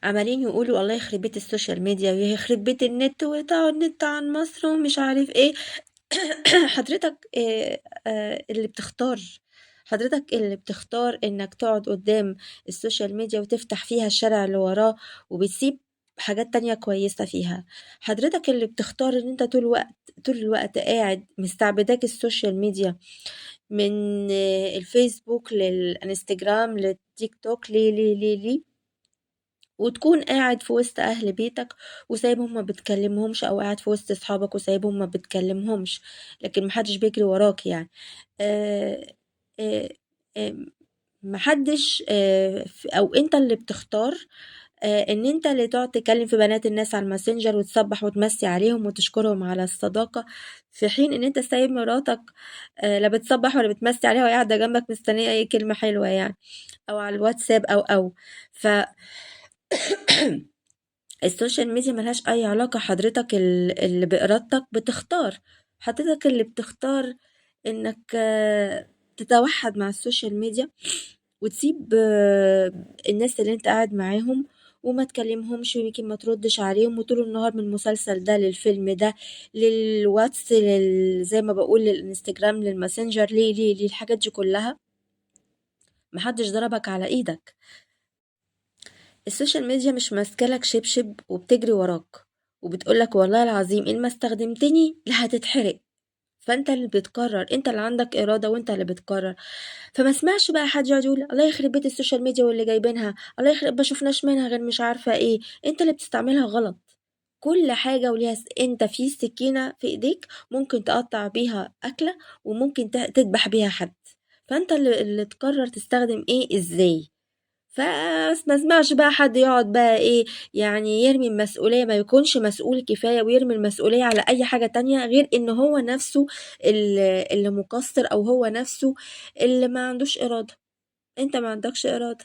عمالين يقولوا الله يخرب بيت السوشيال ميديا ويخرب بيت النت ويقطعوا النت عن مصر ومش عارف ايه. حضرتك اللي بتختار، حضرتك اللي بتختار انك تقعد قدام السوشيال ميديا وتفتح فيها الشارع اللي وراه وبتسيب حاجات تانية كويسة فيها. حضرتك اللي بتختار ان انت طول الوقت قاعد مستعبداك السوشيال ميديا، من الفيسبوك للانستجرام للتيك توك، ليه وتكون قاعد في وسط اهل بيتك وسايبهم ما بتكلمهمش، او قاعد في وسط اصحابك وسايبهم ما بتكلمهمش، لكن محدش بيجري وراك يعني. آه آه آه محدش او انت اللي بتختار ان انت اللي تقعد تكلم في بنات الناس على الماسنجر وتصبح وتمسي عليهم وتشكرهم على الصداقة، في حين ان انت سايب مراتك لا بتصبح ولا بتمسي عليها وهي قاعدة جنبك مستنية اي كلمة حلوة يعني، او على الواتساب او ف السوشيال ميديا ملهاش أي علاقة. حضرتك اللي بإرادتك بتختار، حضرتك اللي بتختار إنك تتوحد مع السوشيال ميديا وتسيب الناس اللي انت قاعد معاهم وما تكلمهمش، ويمكن ما تردش عليهم، وطول النهار من المسلسل ده للفيلم ده للواتس زي ما بقول للانستجرام للماسنجر، ليه الحاجات دي كلها؟ محدش ضربك على ايدك. السوشيال ميديا مش ماسكالك شبشب وبتجري وراك وبتقولك والله العظيم ان ما استخدمتني لا هتتحرق. فانت اللي بتقرر، انت اللي عندك ارادة وانت اللي بتقرر. فما اسمعش بقى حد يقعد يقول الله يخرب بيت السوشيال ميديا واللي جايبينها، الله يخرب ما شفناش منها غير مش عارفة ايه. انت اللي بتستعملها غلط. كل حاجة وليها انت في سكينة في ايديك ممكن تقطع بيها اكلة وممكن تذبح بيها حد. فانت اللي تقرر تستخدم ايه ازاي. ما اسمعش بقى حد يقعد بقى ايه يعني يرمي المسؤولية، ما يكونش مسؤول كفاية ويرمي المسؤولية على اي حاجة تانية غير ان هو نفسه اللي مقصر، او هو نفسه اللي ما عندوش ارادة. انت ما عندكش ارادة.